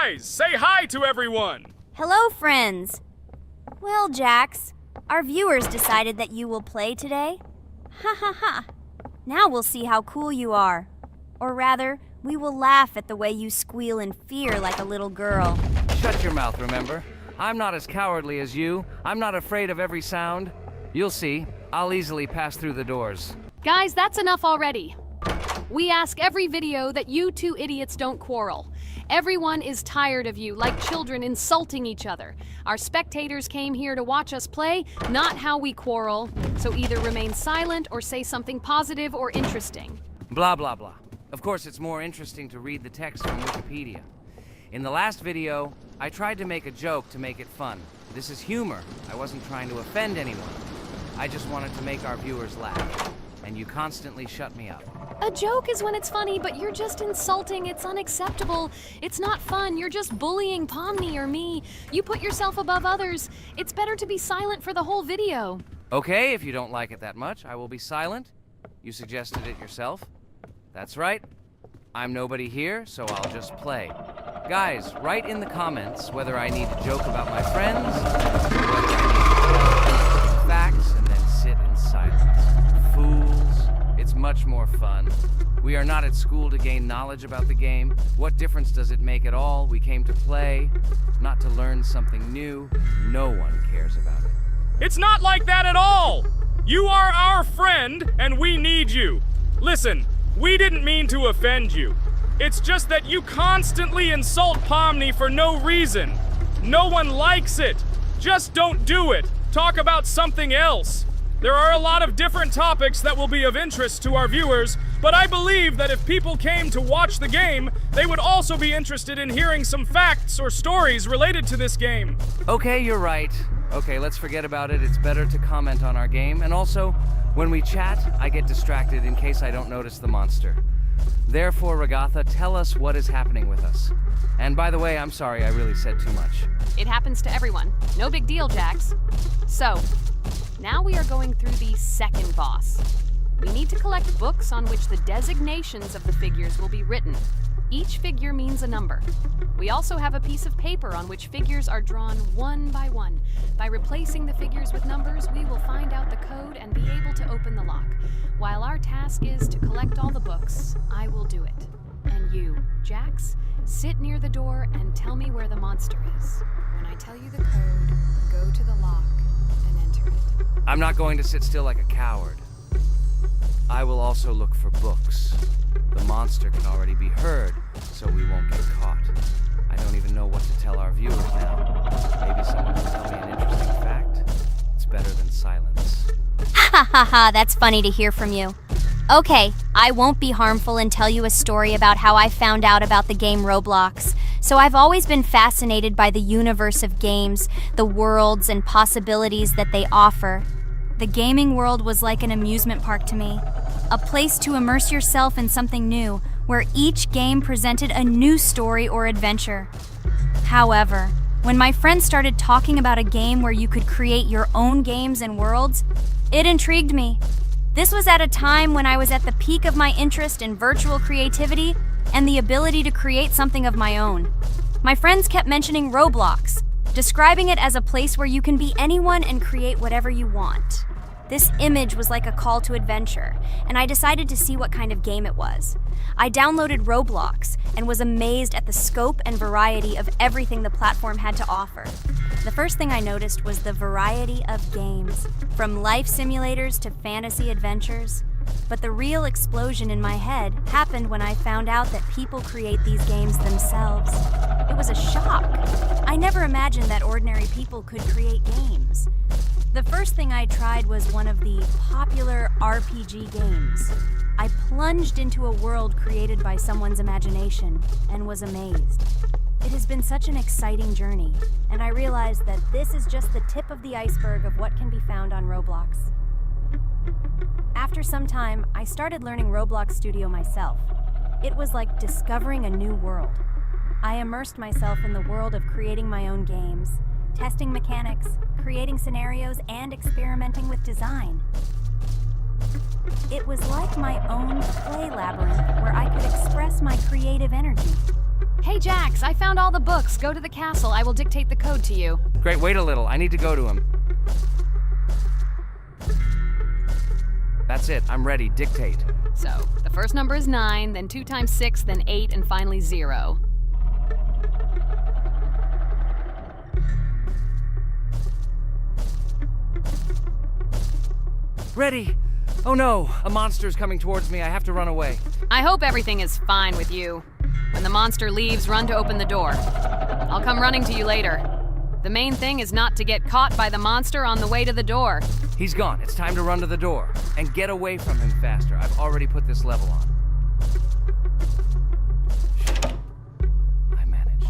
Guys, say hi to everyone! Hello, friends. Well, Jax, our viewers decided that you will play today. Ha ha ha. Now we'll see how cool you are. Or rather, we will laugh at the way you squeal in fear like a little girl. Shut your mouth, remember? I'm not as cowardly as you. I'm not afraid of every sound. You'll see. I'll easily pass through the doors. Guys, that's enough already. We ask every video that you two idiots don't quarrel. Everyone is tired of you, like children insulting each other. Our spectators came here to watch us play, not how we quarrel. So either remain silent or say something positive or interesting. Blah, blah, blah. Of course, it's more interesting to read the text from Wikipedia. In the last video, I tried to make a joke to make it fun. This is humor. I wasn't trying to offend anyone. I just wanted to make our viewers laugh. And you constantly shut me up. A joke is when it's funny, but you're just insulting. It's unacceptable. It's not fun. You're just bullying Pomni or me. You put yourself above others. It's better to be silent for the whole video. Okay, if you don't like it that much, I will be silent. You suggested it yourself. That's right. I'm nobody here, so I'll just play. Guys, write in the comments whether I need to joke about my friends, or whether I need to give facts and then sit in silence. Fools. It's much more fun. We are not at school to gain knowledge about the game. What difference does it make at all? We came to play, not to learn something new. No one cares about it. It's not like that at all! You are our friend, and we need you. Listen, we didn't mean to offend you. It's just that you constantly insult Pomni for no reason. No one likes it. Just don't do it. Talk about something else. There are a lot of different topics that will be of interest to our viewers, but I believe that if people came to watch the game, they would also be interested in hearing some facts or stories related to this game. Okay, you're right. Okay, let's forget about it. It's better to comment on our game. And also, when we chat, I get distracted in case I don't notice the monster. Therefore, Ragatha, tell us what is happening with us. And by the way, I'm sorry, I really said too much. It happens to everyone. No big deal, Jax. So, now we are going through the second boss. We need to collect books on which the designations of the figures will be written. Each figure means a number. We also have a piece of paper on which figures are drawn one by one. By replacing the figures with numbers, we will find out the code and be able to open the lock. While our task is to collect all the books, I will do it. And you, Jax, sit near the door and tell me where the monster is. When I tell you the code, go to the lock and enter it. I'm not going to sit still like a coward. I will also look for books. The monster can already be heard, so we won't get caught. I don't even know what to tell our viewers now. Maybe someone will tell me an interesting fact. It's better than silence. Ha ha ha, that's funny to hear from you. Okay, I won't be harmful and tell you a story about how I found out about the game Roblox. So I've always been fascinated by the universe of games, the worlds and possibilities that they offer. The gaming world was like an amusement park to me, a place to immerse yourself in something new, where each game presented a new story or adventure. However, when my friends started talking about a game where you could create your own games and worlds, it intrigued me. This was at a time when I was at the peak of my interest in virtual creativity and the ability to create something of my own. My friends kept mentioning Roblox, describing it as a place where you can be anyone and create whatever you want. This image was like a call to adventure, and I decided to see what kind of game it was. I downloaded Roblox and was amazed at the scope and variety of everything the platform had to offer. The first thing I noticed was the variety of games, from life simulators to fantasy adventures. But the real explosion in my head happened when I found out that people create these games themselves. It was a shock. I never imagined that ordinary people could create games. The first thing I tried was one of the popular RPG games. I plunged into a world created by someone's imagination and was amazed. It has been such an exciting journey, and I realized that this is just the tip of the iceberg of what can be found on Roblox. After some time, I started learning Roblox Studio myself. It was like discovering a new world. I immersed myself in the world of creating my own games, testing mechanics, creating scenarios, and experimenting with design. It was like my own play labyrinth where I could express my creative energy. Hey, Jax, I found all the books. Go to the castle. I will dictate the code to you. Great, wait a little. I need to go to him. That's it. I'm ready. Dictate. So, the first number is 9, then 2 times 6, then 8, and finally 0. Ready! Oh no! A monster's coming towards me. I have to run away. I hope everything is fine with you. When the monster leaves, run to open the door. I'll come running to you later. The main thing is not to get caught by the monster on the way to the door. He's gone. It's time to run to the door. And get away from him faster. I've already put this level on. I managed.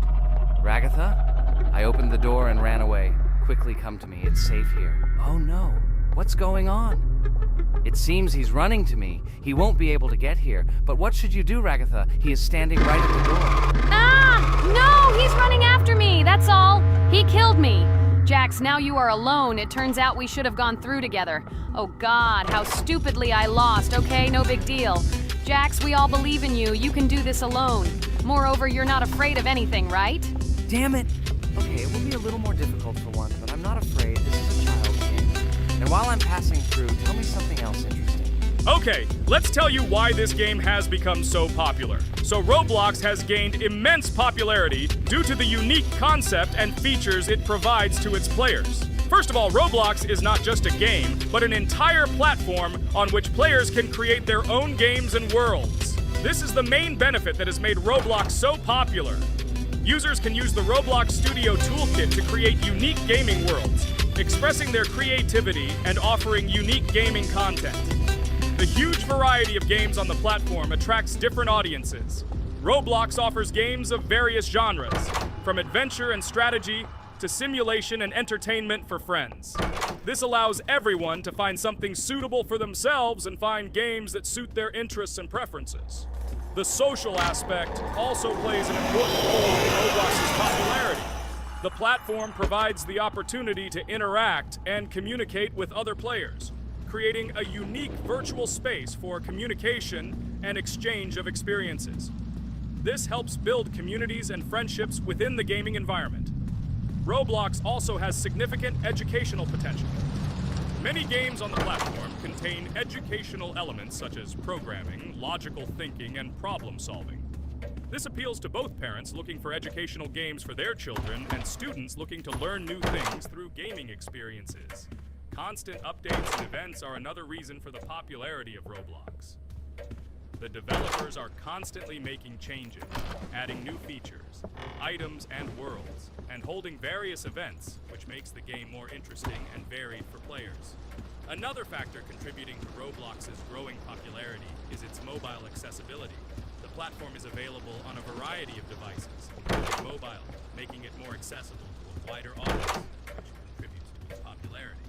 Ragatha? I opened the door and ran away. Quickly come to me. It's safe here. Oh no. What's going on? It seems he's running to me. He won't be able to get here. But what should you do, Ragatha? He is standing right at the door. Ah! No! He's running after me! That's all! He killed me! Jax, now you are alone. It turns out we should have gone through together. Oh God, how stupidly I lost. Okay, no big deal. Jax, we all believe in you. You can do this alone. Moreover, you're not afraid of anything, right? Damn it! Okay, it will be a little more difficult for once, but I'm not afraid. This is a child's game. And while I'm passing through, tell me something else interesting. Okay, let's tell you why this game has become so popular. So Roblox has gained immense popularity due to the unique concept and features it provides to its players. First of all, Roblox is not just a game, but an entire platform on which players can create their own games and worlds. This is the main benefit that has made Roblox so popular. Users can use the Roblox Studio Toolkit to create unique gaming worlds, expressing their creativity and offering unique gaming content. The huge variety of games on the platform attracts different audiences. Roblox offers games of various genres, from adventure and strategy to simulation and entertainment for friends. This allows everyone to find something suitable for themselves and find games that suit their interests and preferences. The social aspect also plays an important role in Roblox's popularity. The platform provides the opportunity to interact and communicate with other players, creating a unique virtual space for communication and exchange of experiences. This helps build communities and friendships within the gaming environment. Roblox also has significant educational potential. Many games on the platform contain educational elements such as programming, logical thinking, and problem solving. This appeals to both parents looking for educational games for their children and students looking to learn new things through gaming experiences. Constant updates and events are another reason for the popularity of Roblox. The developers are constantly making changes, adding new features, items, and worlds, and holding various events, which makes the game more interesting and varied for players. Another factor contributing to Roblox's growing popularity is its mobile accessibility. The platform is available on a variety of devices, including mobile, making it more accessible to a wider audience, which contributes to its popularity.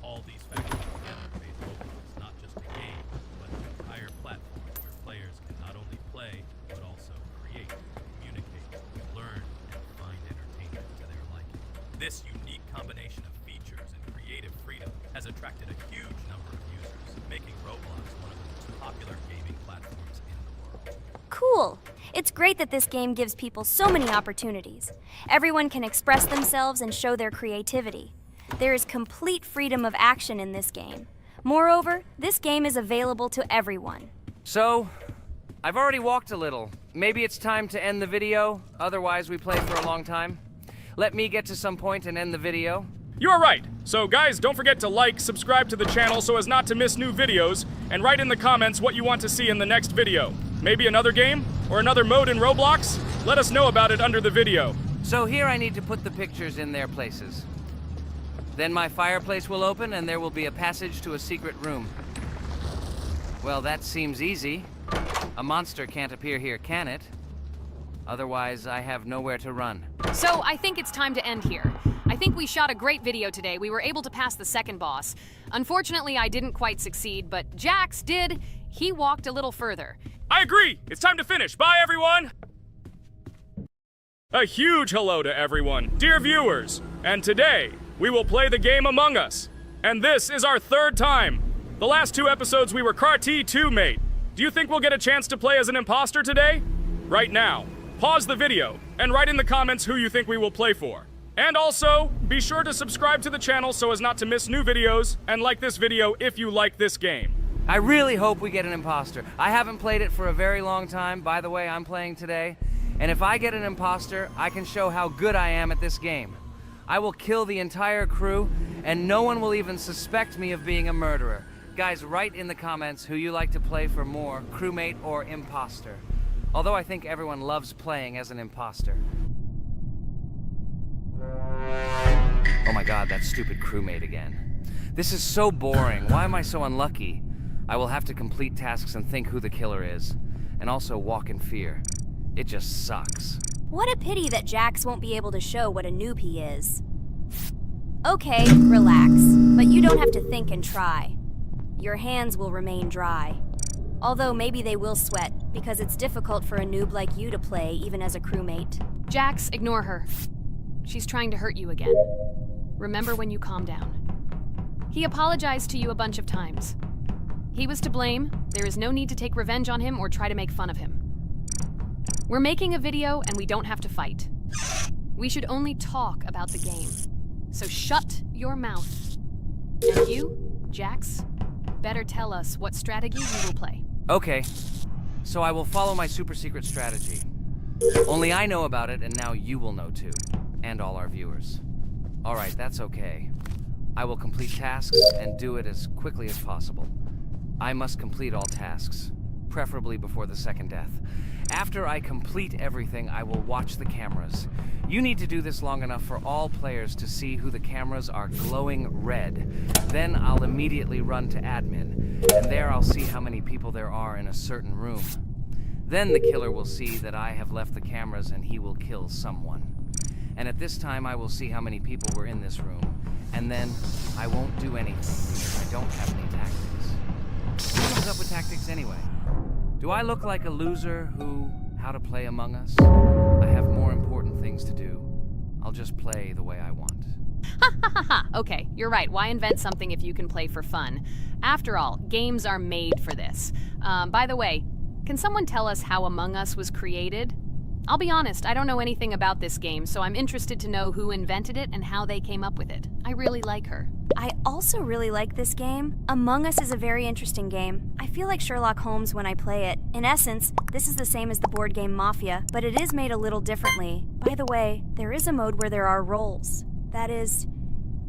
All these factors together make Roblox not just a game, but an entire platform where players can not only play, but also create, communicate, learn, and find entertainment to their liking. This unique combination of features and creative freedom has attracted a huge number of users, making Roblox one of the most popular gaming platforms in the world. Cool! It's great that this game gives people so many opportunities. Everyone can express themselves and show their creativity. There is complete freedom of action in this game. Moreover, this game is available to everyone. So, I've already walked a little. Maybe it's time to end the video, otherwise we play for a long time. Let me get to some point and end the video. You're right. So guys, don't forget to like, subscribe to the channel so as not to miss new videos, and write in the comments what you want to see in the next video. Maybe another game? Or another mode in Roblox? Let us know about it under the video. So here I need to put the pictures in their places. Then my fireplace will open and there will be a passage to a secret room. Well, that seems easy. A monster can't appear here, can it? Otherwise, I have nowhere to run. So I think it's time to end here. I think we shot a great video today. We were able to pass the second boss. Unfortunately, I didn't quite succeed, but Jax did. He walked a little further. I agree! It's time to finish. Bye, everyone! A huge hello to everyone, dear viewers. And today, we will play the game Among Us. And this is our third time. The last 2 episodes we were CAR-T 2 mate. Do you think we'll get a chance to play as an imposter today? Right now, pause the video and write in the comments who you think we will play for. And also, be sure to subscribe to the channel so as not to miss new videos, and like this video if you like this game. I really hope we get an imposter. I haven't played it for a very long time. By the way, I'm playing today. And if I get an imposter, I can show how good I am at this game. I will kill the entire crew, and no one will even suspect me of being a murderer. Guys, write in the comments who you like to play for more, crewmate or imposter. Although I think everyone loves playing as an imposter. Oh my god, that stupid crewmate again. This is so boring. Why am I so unlucky? I will have to complete tasks and think who the killer is, and also walk in fear. It just sucks. What a pity that Jax won't be able to show what a noob he is. Okay, relax, but you don't have to think and try. Your hands will remain dry. Although maybe they will sweat, because it's difficult for a noob like you to play, even as a crewmate. Jax, ignore her. She's trying to hurt you again. Remember when you calm down. He apologized to you a bunch of times. He was to blame. There is no need to take revenge on him or try to make fun of him. We're making a video and we don't have to fight. We should only talk about the game. So shut your mouth. And you, Jax, better tell us what strategy you will play. Okay, so I will follow my super secret strategy. Only I know about it, and now you will know too. And all our viewers. Alright, that's okay. I will complete tasks and do it as quickly as possible. I must complete all tasks, preferably before the second death. After I complete everything, I will watch the cameras. You need to do this long enough for all players to see who the cameras are glowing red. Then I'll immediately run to admin, and there I'll see how many people there are in a certain room. Then the killer will see that I have left the cameras and he will kill someone. And at this time I will see how many people were in this room. And then I won't do anything because I don't have any tactics. Who comes up with tactics anyway? Do I look like a loser who, how to play Among Us? I have more important things to do. I'll just play the way I want. Ha ha ha ha! Okay, you're right. Why invent something if you can play for fun? After all, games are made for this. By the way, can someone tell us how Among Us was created? I'll be honest, I don't know anything about this game, so I'm interested to know who invented it and how they came up with it. I really like her. I also really like this game. Among Us is a very interesting game. I feel like Sherlock Holmes when I play it. In essence, this is the same as the board game Mafia, but it is made a little differently. By the way, there is a mode where there are roles. That is,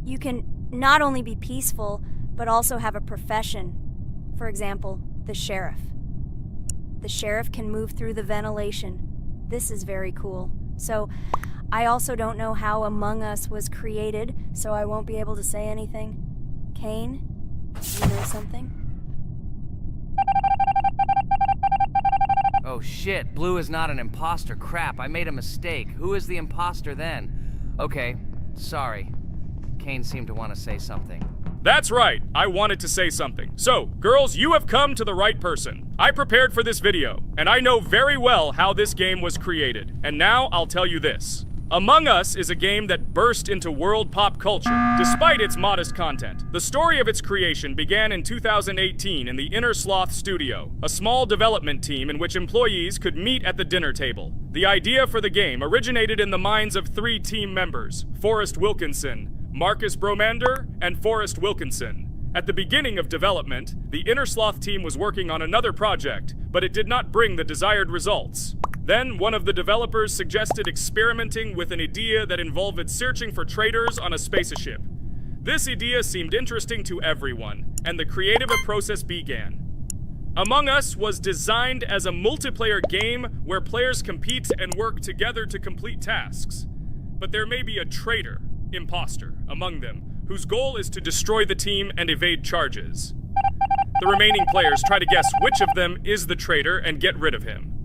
you can not only be peaceful, but also have a profession. For example, the sheriff. The sheriff can move through the ventilation. This is very cool. So, I also don't know how Among Us was created, so I won't be able to say anything. Kane, you know something? Oh shit, Blue is not an imposter. Crap, I made a mistake. Who is the imposter then? Okay, sorry. Kane seemed to want to say something. That's right, I wanted to say something. So, girls, you have come to the right person. I prepared for this video, and I know very well how this game was created. And now I'll tell you this. Among Us is a game that burst into world pop culture, despite its modest content. The story of its creation began in 2018 in the Inner Sloth Studio, a small development team in which employees could meet at the dinner table. The idea for the game originated in the minds of 3 team members, Forrest Wilkinson, Marcus Bromander, and Forrest Wilkinson. At the beginning of development, the Inner Sloth team was working on another project, but it did not bring the desired results. Then, one of the developers suggested experimenting with an idea that involved searching for traitors on a spaceship. This idea seemed interesting to everyone, and the creative process began. Among Us was designed as a multiplayer game where players compete and work together to complete tasks. But there may be a traitor, imposter, among them, whose goal is to destroy the team and evade charges. The remaining players try to guess which of them is the traitor and get rid of him.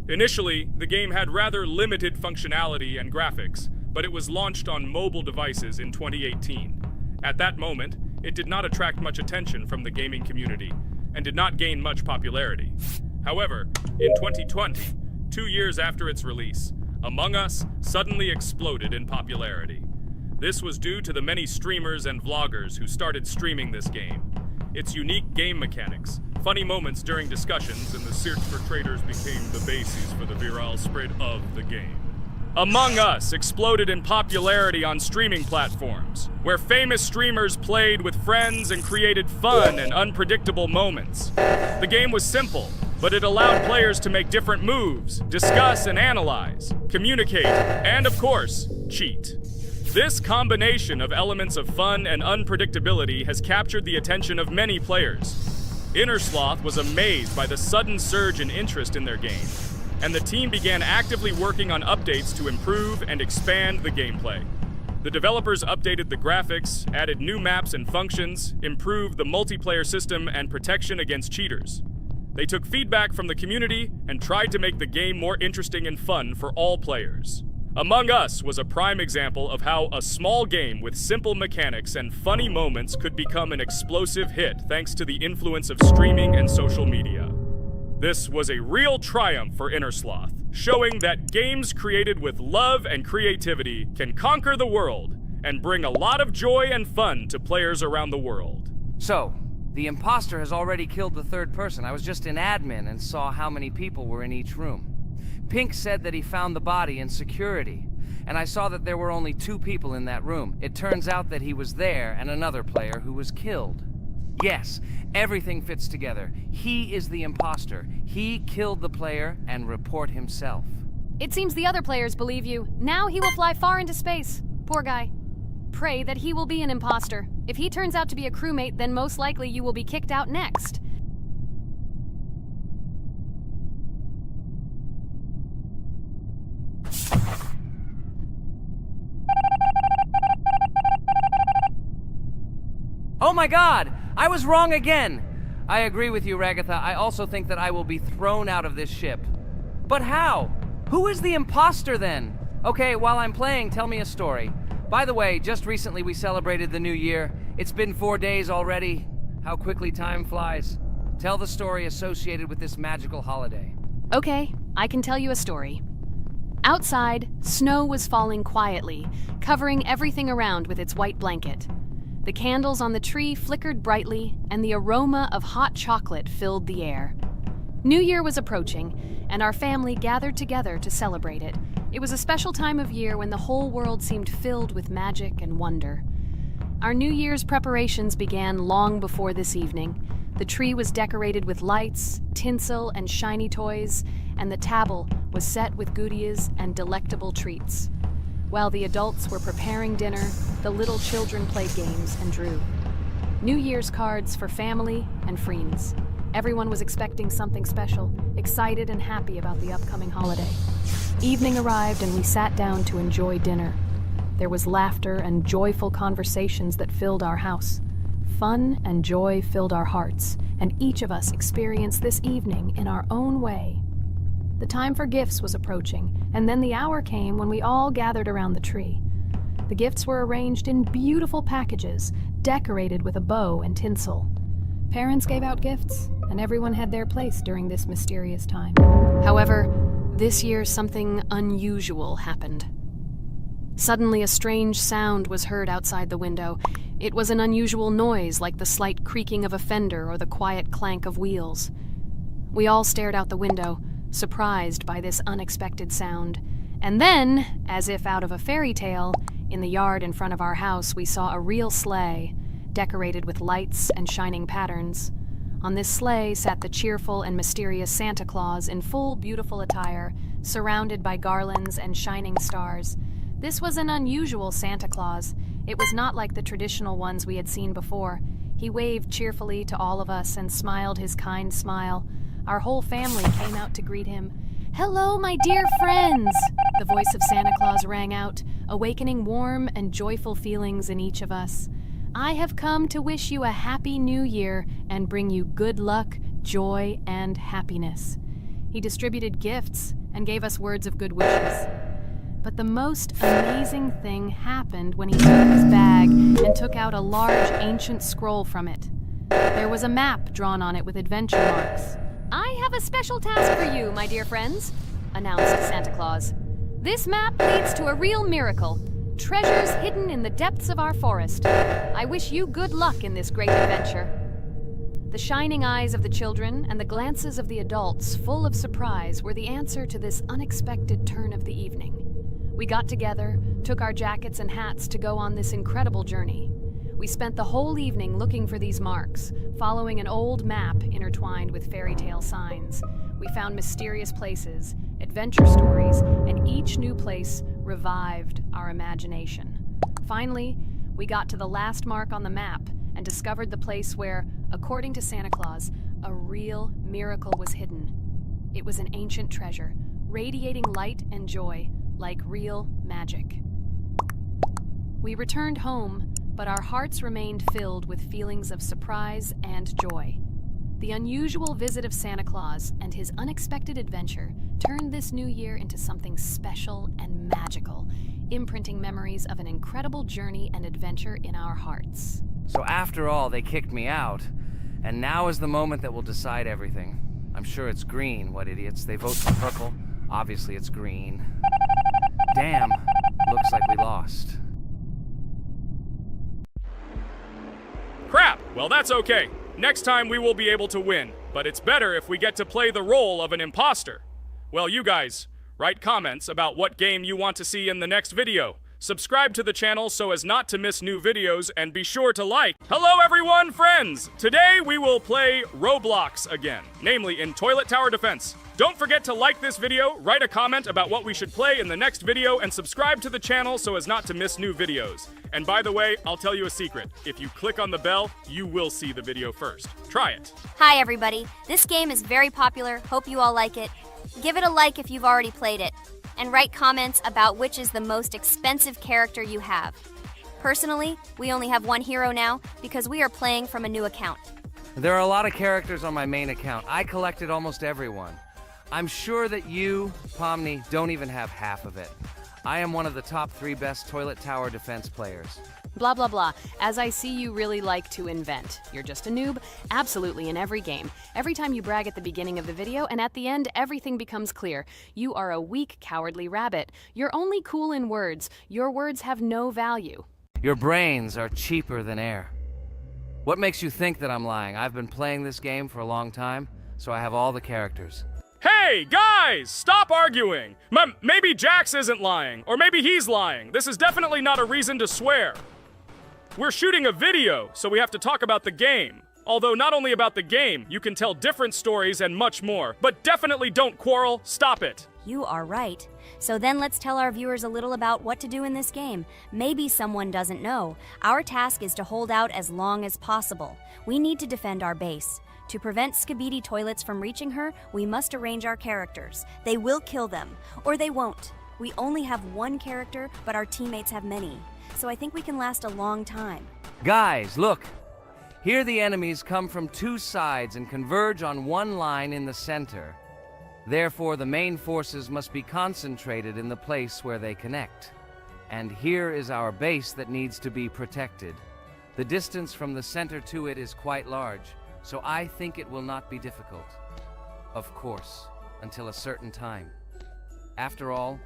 Initially, the game had rather limited functionality and graphics, but it was launched on mobile devices in 2018. At that moment, it did not attract much attention from the gaming community, and did not gain much popularity. However, in 2020, 2 years after its release, Among Us suddenly exploded in popularity. This was due to the many streamers and vloggers who started streaming this game. Its unique game mechanics, Funny moments during discussions and the search for traitors became the basis for the viral spread of the game. Among Us exploded in popularity on streaming platforms, where famous streamers played with friends and created fun and unpredictable moments. The game was simple, but it allowed players to make different moves, discuss and analyze, communicate, and of course, cheat. This combination of elements of fun and unpredictability has captured the attention of many players. Innersloth was amazed by the sudden surge in interest in their game, and the team began actively working on updates to improve and expand the gameplay. The developers updated the graphics, added new maps and functions, improved the multiplayer system and protection against cheaters. They took feedback from the community and tried to make the game more interesting and fun for all players. Among Us was a prime example of how a small game with simple mechanics and funny moments could become an explosive hit thanks to the influence of streaming and social media. This was a real triumph for Innersloth, showing that games created with love and creativity can conquer the world and bring a lot of joy and fun to players around the world. So, the imposter has already killed the third person. I was just in admin and saw how many people were in each room. Pink said that he found the body in security, and I saw that there were only 2 people in that room. It turns out that he was there and another player who was killed. Yes, everything fits together. He is the imposter. He killed the player and report himself. It seems the other players believe you. Now he will fly far into space. Poor guy. Pray that he will be an imposter. If he turns out to be a crewmate, then most likely you will be kicked out next. Oh my god! I was wrong again! I agree with you, Ragatha. I also think that I will be thrown out of this ship. But how? Who is the imposter then? Okay, while I'm playing, tell me a story. By the way, just recently we celebrated the new year. It's been 4 days already. How quickly time flies. Tell the story associated with this magical holiday. Okay, I can tell you a story. Outside, snow was falling quietly, covering everything around with its white blanket. The candles on the tree flickered brightly, and the aroma of hot chocolate filled the air. New Year was approaching, and our family gathered together to celebrate it. It was a special time of year when the whole world seemed filled with magic and wonder. Our New Year's preparations began long before this evening. The tree was decorated with lights, tinsel, and shiny toys, and the table was set with goodies and delectable treats. While the adults were preparing dinner, the little children played games and drew. New Year's cards for family and friends. Everyone was expecting something special, excited and happy about the upcoming holiday. Evening arrived and we sat down to enjoy dinner. There was laughter and joyful conversations that filled our house. Fun and joy filled our hearts, and each of us experienced this evening in our own way. The time for gifts was approaching, and then the hour came when we all gathered around the tree. The gifts were arranged in beautiful packages, decorated with a bow and tinsel. Parents gave out gifts, and everyone had their place during this mysterious time. However, this year something unusual happened. Suddenly a strange sound was heard outside the window. It was an unusual noise, like the slight creaking of a fender or the quiet clank of wheels. We all stared out the window, surprised by this unexpected sound. And then, as if out of a fairy tale, in the yard in front of our house we saw a real sleigh, decorated with lights and shining patterns. On this sleigh sat the cheerful and mysterious Santa Claus in full beautiful attire, surrounded by garlands and shining stars. This was an unusual Santa Claus. It was not like the traditional ones we had seen before. He waved cheerfully to all of us and smiled his kind smile. Our whole family came out to greet him. "Hello, my dear friends!" The voice of Santa Claus rang out, awakening warm and joyful feelings in each of us. "I have come to wish you a happy new year and bring you good luck, joy, and happiness." He distributed gifts and gave us words of good wishes. But the most amazing thing happened when he took his bag and took out a large ancient scroll from it. There was a map drawn on it with adventure marks. "I have a special task for you, my dear friends," announced Santa Claus. "This map leads to a real miracle. Treasures hidden in the depths of our forest. I wish you good luck in this great adventure." The shining eyes of the children and the glances of the adults, full of surprise, were the answer to this unexpected turn of the evening. We got together, took our jackets and hats to go on this incredible journey. We spent the whole evening looking for these marks, following an old map intertwined with fairy tale signs. We found mysterious places, adventure stories, and each new place revived our imagination. Finally, we got to the last mark on the map and discovered the place where, according to Santa Claus, a real miracle was hidden. It was an ancient treasure, radiating light and joy like real magic. We returned home, but our hearts remained filled with feelings of surprise and joy. The unusual visit of Santa Claus and his unexpected adventure turned this new year into something special and magical, imprinting memories of an incredible journey and adventure in our hearts. So after all, they kicked me out, and now is the moment that will decide everything. I'm sure it's green, what idiots. They vote for purple. Obviously it's green. Damn, looks like we lost. Crap! Well, that's okay. Next time we will be able to win, but it's better if we get to play the role of an imposter. Well, you guys, write comments about what game you want to see in the next video. Subscribe to the channel so as not to miss new videos, and be sure to like. Hello everyone, friends! Today we will play Roblox again, namely in Toilet Tower Defense. Don't forget to like this video, write a comment about what we should play in the next video, and subscribe to the channel so as not to miss new videos. And by the way, I'll tell you a secret. If you click on the bell, you will see the video first. Try it. Hi everybody, this game is very popular, hope you all like it. Give it a like if you've already played it, and write comments about which is the most expensive character you have. Personally, we only have one hero now because we are playing from a new account. There are a lot of characters on my main account. I collected almost everyone. I'm sure that you, Pomni, don't even have half of it. I am one of the top 3 best Toilet Tower Defense players. Blah, blah, blah. As I see, you really like to invent. You're just a noob, absolutely in every game. Every time you brag at the beginning of the video, and at the end, everything becomes clear. You are a weak, cowardly rabbit. You're only cool in words. Your words have no value. Your brains are cheaper than air. What makes you think that I'm lying? I've been playing this game for a long time, so I have all the characters. Hey, guys! Stop arguing! Maybe Jax isn't lying, or maybe he's lying. This is definitely not a reason to swear. We're shooting a video, so we have to talk about the game. Although not only about the game, you can tell different stories and much more. But definitely don't quarrel. Stop it. You are right. So then let's tell our viewers a little about what to do in this game. Maybe someone doesn't know. Our task is to hold out as long as possible. We need to defend our base. To prevent Skibidi Toilets from reaching her, we must arrange our characters. They will kill them, or they won't. We only have one character, but our teammates have many. So I think we can last a long time. Guys, look! Here the enemies come from 2 sides and converge on one line in the center. Therefore, the main forces must be concentrated in the place where they connect. And here is our base that needs to be protected. The distance from the center to it is quite large, so I think it will not be difficult. Of course, until a certain time. After all,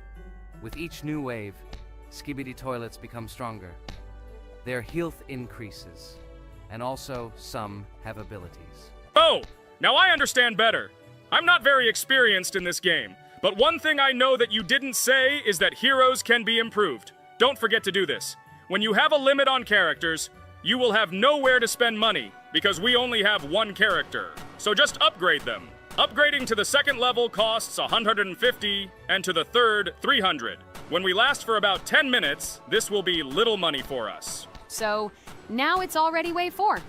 with each new wave, Skibidi Toilets become stronger. Their health increases, and also some have abilities. Oh, now I understand better. I'm not very experienced in this game, but one thing I know that you didn't say is that heroes can be improved. Don't forget to do this. When you have a limit on characters, you will have nowhere to spend money, because we only have one character. So just upgrade them. Upgrading to the 2nd level costs 150, and to the 3rd, 300. When we last for about 10 minutes, this will be little money for us. So, now it's already wave 4.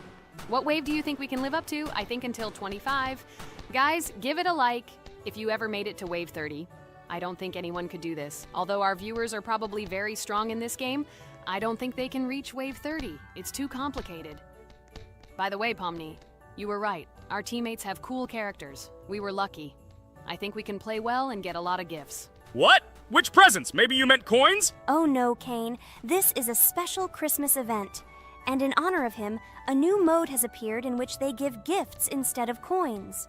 What wave do you think we can live up to? I think until 25. Guys, give it a like if you ever made it to wave 30. I don't think anyone could do this. Although our viewers are probably very strong in this game, I don't think they can reach wave 30. It's too complicated. By the way, Pomni, you were right. Our teammates have cool characters. We were lucky. I think we can play well and get a lot of gifts. What? Which presents? Maybe you meant coins? Oh no, Kane. This is a special Christmas event. And in honor of him, a new mode has appeared in which they give gifts instead of coins.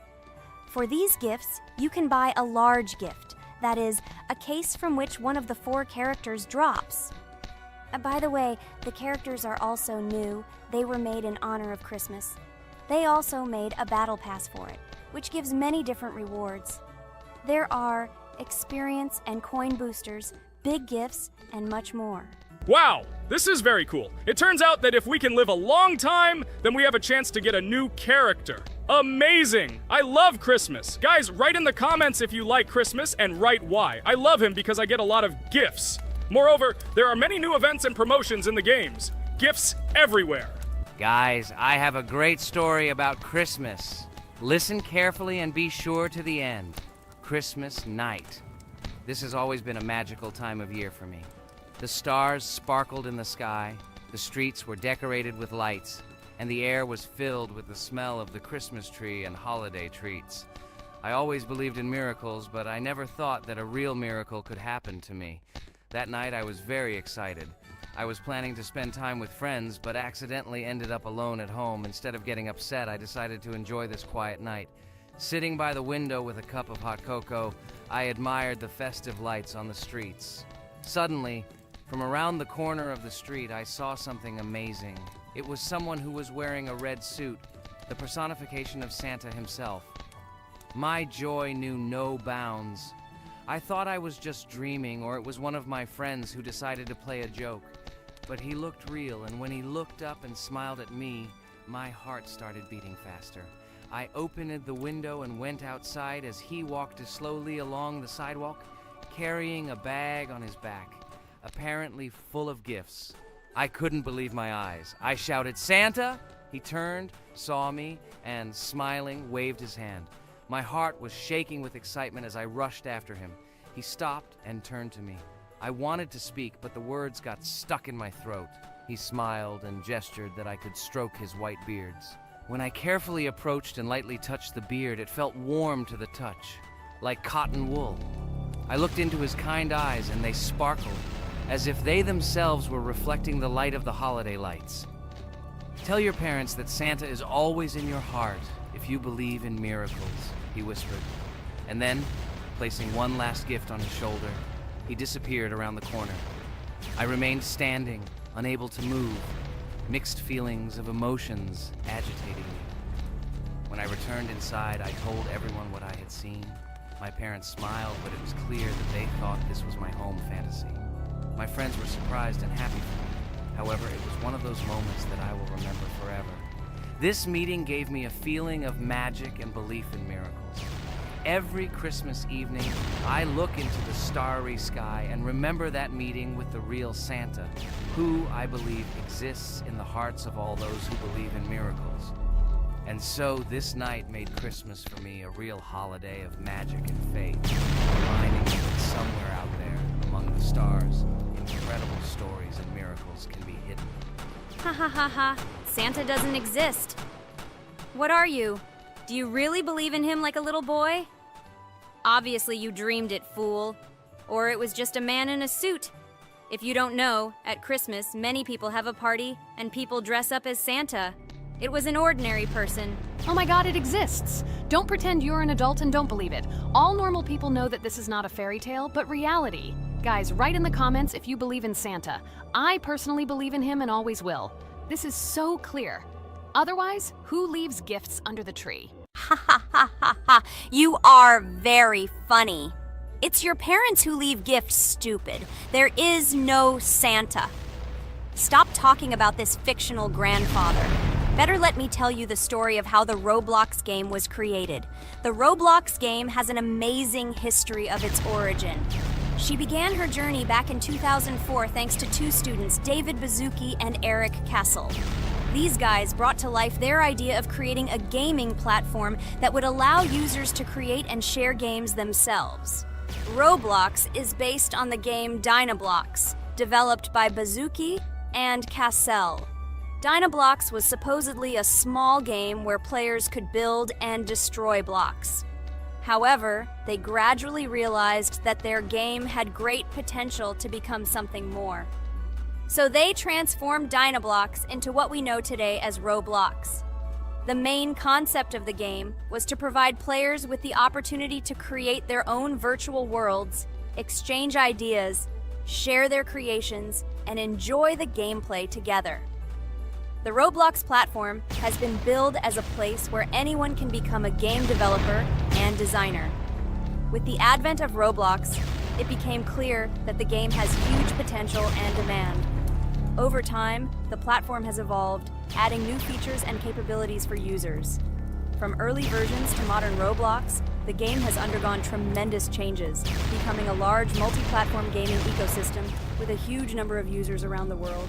For these gifts, you can buy a large gift. That is, a case from which one of the 4 characters drops. By the way, the characters are also new. They were made in honor of Christmas. They also made a battle pass for it, which gives many different rewards. There are experience and coin boosters, big gifts, and much more. Wow, this is very cool. It turns out that if we can live a long time, then we have a chance to get a new character. Amazing! I love Christmas. Guys, write in the comments if you like Christmas and write why. I love him because I get a lot of gifts. Moreover, there are many new events and promotions in the games. Gifts everywhere. Guys, I have a great story about Christmas. Listen carefully and be sure to the end. Christmas night. This has always been a magical time of year for me. The stars sparkled in the sky, the streets were decorated with lights, and the air was filled with the smell of the Christmas tree and holiday treats. I always believed in miracles, but I never thought that a real miracle could happen to me. That night I was very excited. I was planning to spend time with friends, but accidentally ended up alone at home. Instead of getting upset, I decided to enjoy this quiet night. Sitting by the window with a cup of hot cocoa, I admired the festive lights on the streets. Suddenly, from around the corner of the street, I saw something amazing. It was someone who was wearing a red suit, the personification of Santa himself. My joy knew no bounds. I thought I was just dreaming, or it was one of my friends who decided to play a joke. But he looked real, and when he looked up and smiled at me, my heart started beating faster. I opened the window and went outside as he walked slowly along the sidewalk, carrying a bag on his back, apparently full of gifts. I couldn't believe my eyes. I shouted, "Santa!" He turned, saw me, and smiling, waved his hand. My heart was shaking with excitement as I rushed after him. He stopped and turned to me. I wanted to speak, but the words got stuck in my throat. He smiled and gestured that I could stroke his white beards. When I carefully approached and lightly touched the beard, it felt warm to the touch, like cotton wool. I looked into his kind eyes, and they sparkled, as if they themselves were reflecting the light of the holiday lights. Tell your parents that Santa is always in your heart if you believe in miracles, he whispered. And then, placing one last gift on his shoulder, he disappeared around the corner. I remained standing, unable to move, mixed feelings of emotions agitating me. When I returned inside, I told everyone what I had seen. My parents smiled, but it was clear that they thought this was my home fantasy. My friends were surprised and happy for me. However, it was one of those moments that I will remember forever. This meeting gave me a feeling of magic and belief in miracles. Every Christmas evening, I look into the starry sky and remember that meeting with the real Santa, who, I believe, exists in the hearts of all those who believe in miracles. And so this night made Christmas for me a real holiday of magic and faith, reminding me that somewhere out there, among the stars, incredible stories and miracles can be hidden. Ha ha ha ha. Santa doesn't exist. What are you? Do you really believe in him like a little boy? Obviously you dreamed it, fool. Or it was just a man in a suit. If you don't know, at Christmas, many people have a party and people dress up as Santa. It was an ordinary person. Oh my god, it exists! Don't pretend you're an adult and don't believe it. All normal people know that this is not a fairy tale, but reality. Guys, write in the comments if you believe in Santa. I personally believe in him and always will. This is so clear. Otherwise, who leaves gifts under the tree? Ha ha ha ha ha. You are very funny. It's your parents who leave gifts, stupid. There is no Santa. Stop talking about this fictional grandfather. Better let me tell you the story of how the Roblox game was created. The Roblox game has an amazing history of its origin. She began her journey back in 2004 thanks to two students, David Baszucki and Eric Castle. These guys brought to life their idea of creating a gaming platform that would allow users to create and share games themselves. Roblox is based on the game Dynablox, developed by Baszucki and Castle. Dynablox was supposedly a small game where players could build and destroy blocks. However, they gradually realized that their game had great potential to become something more. So they transformed Dynablox into what we know today as Roblox. The main concept of the game was to provide players with the opportunity to create their own virtual worlds, exchange ideas, share their creations, and enjoy the gameplay together. The Roblox platform has been billed as a place where anyone can become a game developer and designer. With the advent of Roblox, it became clear that the game has huge potential and demand. Over time, the platform has evolved, adding new features and capabilities for users. From early versions to modern Roblox, the game has undergone tremendous changes, becoming a large multi-platform gaming ecosystem with a huge number of users around the world.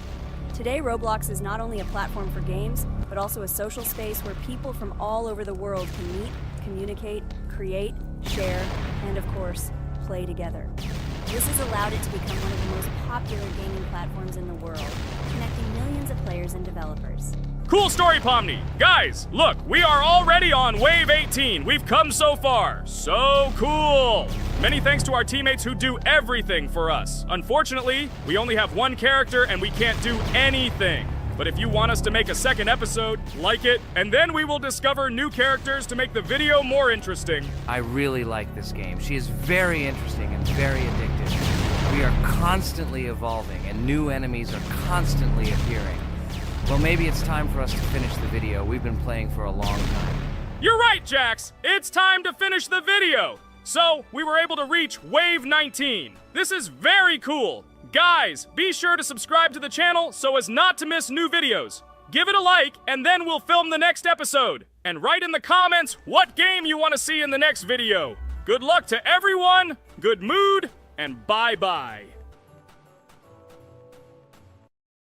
Today, Roblox is not only a platform for games, but also a social space where people from all over the world can meet, communicate, create, share, and of course, play together. This has allowed it to become one of the most popular gaming platforms in the world, connecting millions of players and developers. Cool story, Pomni. Guys, look, we are already on Wave 18. We've come so far. So cool. Many thanks to our teammates who do everything for us. Unfortunately, we only have one character and we can't do anything. But if you want us to make a second episode, like it, and then we will discover new characters to make the video more interesting. I really like this game. She is very interesting and very addictive. We are constantly evolving and new enemies are constantly appearing. Well, maybe it's time for us to finish the video. We've been playing for a long time. You're right, Jax. It's time to finish the video. So, we were able to reach Wave 19. This is very cool. Guys, be sure to subscribe to the channel so as not to miss new videos. Give it a like, and then we'll film the next episode. And write in the comments what game you want to see in the next video. Good luck to everyone, good mood, and bye-bye.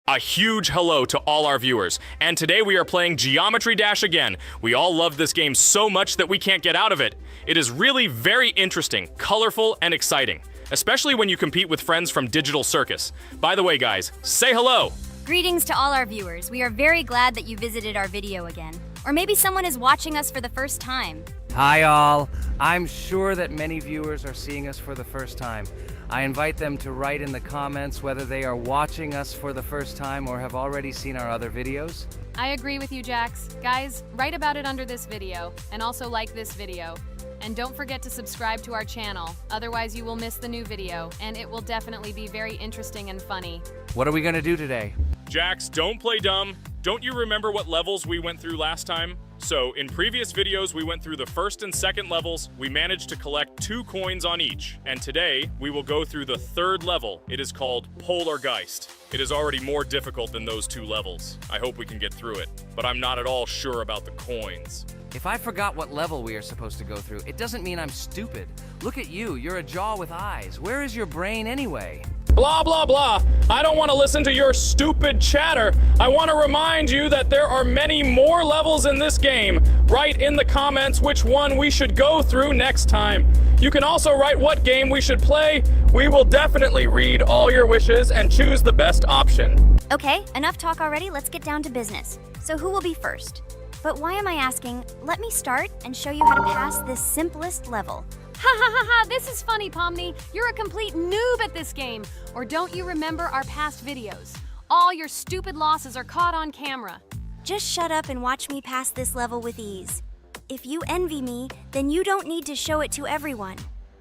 A huge hello to all our viewers, and today we are playing Geometry Dash again. We all love this game so much that we can't get out of it. It is really very interesting, colorful, and exciting, especially when you compete with friends from Digital Circus. By the way, guys, say hello. Greetings to all our viewers. We are very glad that you visited our video again. Or maybe someone is watching us for the first time. Hi all. I'm sure that many viewers are seeing us for the first time. I invite them to write in the comments whether they are watching us for the first time or have already seen our other videos. I agree with you, Jax. Guys, write about it under this video, and also like this video. And don't forget to subscribe to our channel, otherwise you will miss the new video, and it will definitely be very interesting and funny. What are we gonna do today? Jax, don't play dumb. Don't you remember what levels we went through last time? So, in previous videos, we went through the first and second levels. We managed to collect 2 coins on each. And today, we will go through the third level. It is called Polargeist. It is already more difficult than those 2 levels. I hope we can get through it, but I'm not at all sure about the coins. If I forgot what level we are supposed to go through, it doesn't mean I'm stupid. Look at you, you're a jaw with eyes. Where is your brain anyway? Blah, blah, blah. I don't want to listen to your stupid chatter. I want to remind you that there are many more levels in this game. Write in the comments which one we should go through next time. You can also write what game we should play. We will definitely read all your wishes and choose the best option. Okay, enough talk already. Let's get down to business. So who will be first? But why am I asking? Let me start and show you how to pass this simplest level. Ha ha ha ha, this is funny, Pomni. You're a complete noob at this game. Or don't you remember our past videos? All your stupid losses are caught on camera. Just shut up and watch me pass this level with ease. If you envy me, then you don't need to show it to everyone.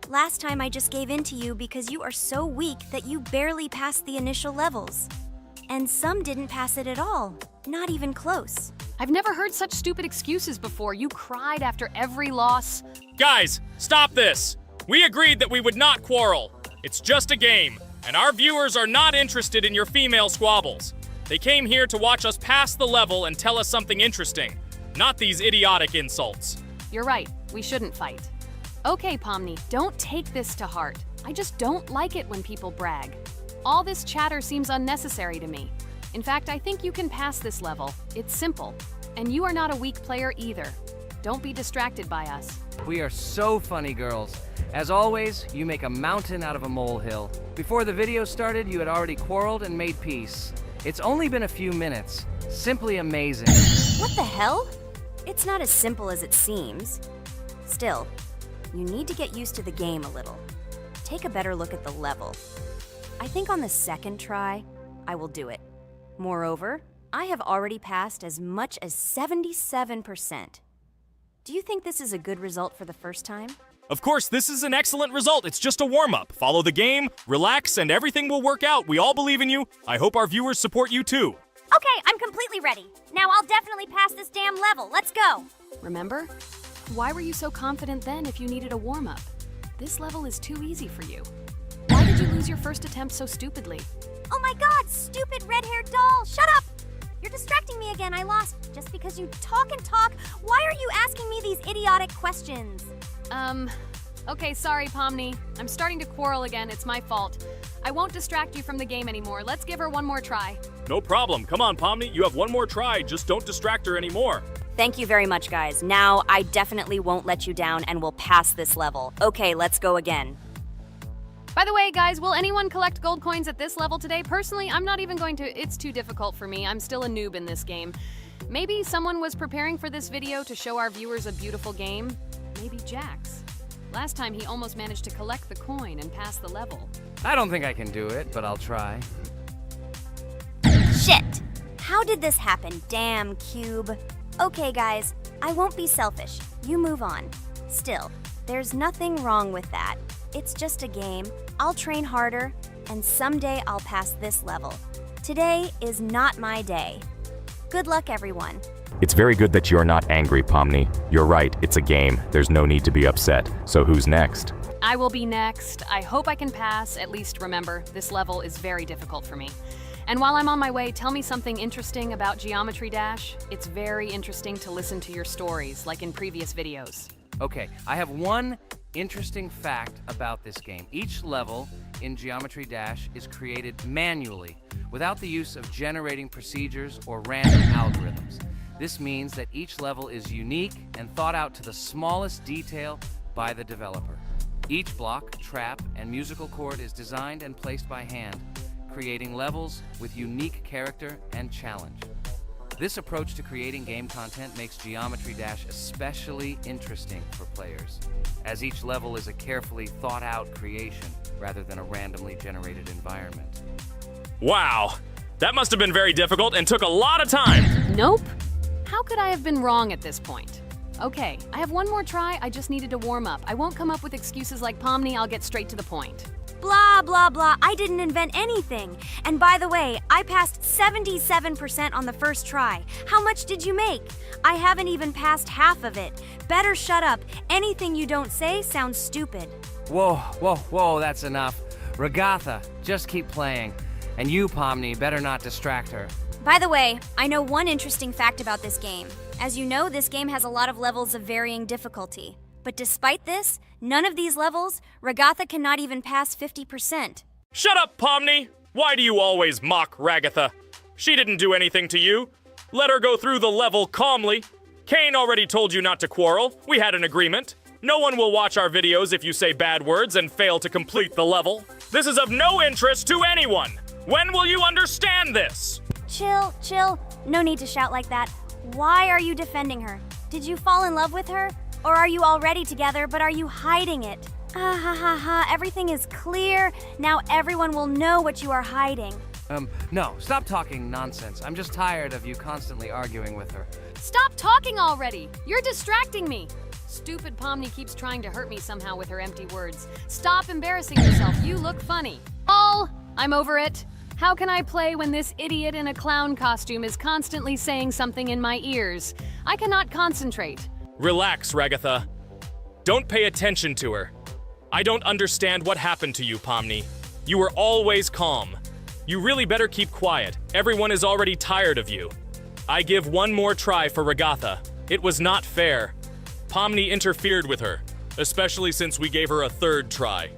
Last time I just gave in to you because you are so weak that you barely passed the initial levels. And some didn't pass it at all, not even close. I've never heard such stupid excuses before. You cried after every loss. Guys, stop this. We agreed that we would not quarrel. It's just a game, and our viewers are not interested in your female squabbles. They came here to watch us pass the level and tell us something interesting, not these idiotic insults. You're right, we shouldn't fight. Okay, Pomni, don't take this to heart. I just don't like it when people brag. All this chatter seems unnecessary to me. In fact, I think you can pass this level. It's simple. And you are not a weak player either. Don't be distracted by us. We are so funny, girls. As always, you make a mountain out of a molehill. Before the video started, you had already quarreled and made peace. It's only been a few minutes. Simply amazing. What the hell? It's not as simple as it seems. Still, you need to get used to the game a little. Take a better look at the level. I think on the second try, I will do it. Moreover, I have already passed as much as 77%. Do you think this is a good result for the first time? Of course, this is an excellent result. It's just a warm-up. Follow the game, relax, and everything will work out. We all believe in you. I hope our viewers support you too. Okay, I'm completely ready. Now I'll definitely pass this damn level. Let's go. Remember? Why were you so confident then if you needed a warm-up? This level is too easy for you. Why did you lose your first attempt so stupidly? Oh my god, stupid red-haired doll! Shut up! You're distracting me again. I lost. Just because you talk and talk, why are you asking me these idiotic questions? Okay, sorry, Pomni. I'm starting to quarrel again. It's my fault. I won't distract you from the game anymore. Let's give her one more try. No problem. Come on, Pomni. You have one more try. Just don't distract her anymore. Thank you very much, guys. Now, I definitely won't let you down and will pass this level. Okay, let's go again. By the way, guys, will anyone collect gold coins at this level today? Personally, I'm not even going to. It's too difficult for me. I'm still a noob in this game. Maybe someone was preparing for this video to show our viewers a beautiful game. Maybe Jax. Last time he almost managed to collect the coin and pass the level. I don't think I can do it, but I'll try. Shit! How did this happen? Damn, Cube. Okay, guys, I won't be selfish. You move on. Still, there's nothing wrong with that. It's just a game. I'll train harder, and someday I'll pass this level. Today is not my day. Good luck, everyone. It's very good that you're not angry, Pomni. You're right, it's a game. There's no need to be upset. So who's next? I will be next. I hope I can pass. At least remember, this level is very difficult for me. And while I'm on my way, tell me something interesting about Geometry Dash. It's very interesting to listen to your stories, like in previous videos. Okay, I have one interesting fact about this game. Each level in Geometry Dash is created manually, without the use of generating procedures or random algorithms. This means that each level is unique and thought out to the smallest detail by the developer. Each block, trap, and musical chord is designed and placed by hand, creating levels with unique character and challenge. This approach to creating game content makes Geometry Dash especially interesting for players, as each level is a carefully thought-out creation rather than a randomly generated environment. Wow. That must have been very difficult and took a lot of time. Nope. How could I have been wrong at this point? Okay, I have one more try. I just needed to warm up. I won't come up with excuses like Pomni. I'll get straight to the point. Blah, blah, blah. I didn't invent anything. And by the way, I passed 77% on the first try. How much did you make? I haven't even passed half of it. Better shut up. Anything you don't say sounds stupid. Whoa, whoa, whoa, that's enough. Ragatha, just keep playing. And you, Pomni, better not distract her. By the way, I know one interesting fact about this game. As you know, this game has a lot of levels of varying difficulty. But despite this, none of these levels, Ragatha cannot even pass 50%. Shut up, Pomni! Why do you always mock Ragatha? She didn't do anything to you. Let her go through the level calmly. Kane already told you not to quarrel. We had an agreement. No one will watch our videos if you say bad words and fail to complete the level. This is of no interest to anyone. When will you understand this? Chill, chill. No need to shout like that. Why are you defending her? Did you fall in love with her? Or are you already together, but are you hiding it? Ah ha ha ha, everything is clear. Now everyone will know what you are hiding. No, stop talking nonsense. I'm just tired of you constantly arguing with her. Stop talking already! You're distracting me! Stupid Pomni keeps trying to hurt me somehow with her empty words. Stop embarrassing yourself. You look funny. Oh, I'm over it. How can I play when this idiot in a clown costume is constantly saying something in my ears? I cannot concentrate. Relax, Ragatha. Don't pay attention to her. I don't understand what happened to you, Pomni. You were always calm. You really better keep quiet. Everyone is already tired of you. I give one more try for Ragatha. It was not fair. Pomni interfered with her, especially since we gave her a third try.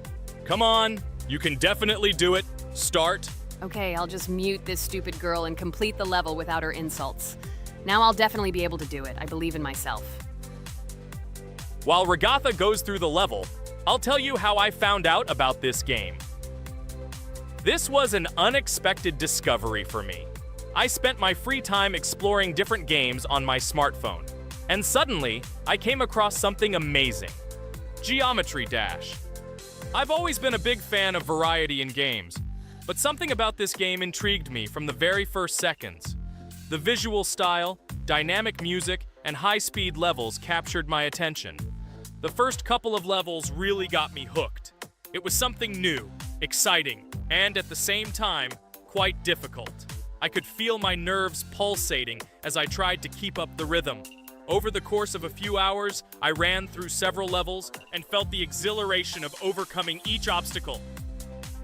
Come on, you can definitely do it. Start. Okay, I'll just mute this stupid girl and complete the level without her insults. Now I'll definitely be able to do it. I believe in myself. While Ragatha goes through the level, I'll tell you how I found out about this game. This was an unexpected discovery for me. I spent my free time exploring different games on my smartphone, and suddenly, I came across something amazing. Geometry Dash. I've always been a big fan of variety in games, but something about this game intrigued me from the very first seconds. The visual style, dynamic music, and high-speed levels captured my attention. The first couple of levels really got me hooked. It was something new, exciting, and at the same time, quite difficult. I could feel my nerves pulsating as I tried to keep up the rhythm. Over the course of a few hours, I ran through several levels and felt the exhilaration of overcoming each obstacle.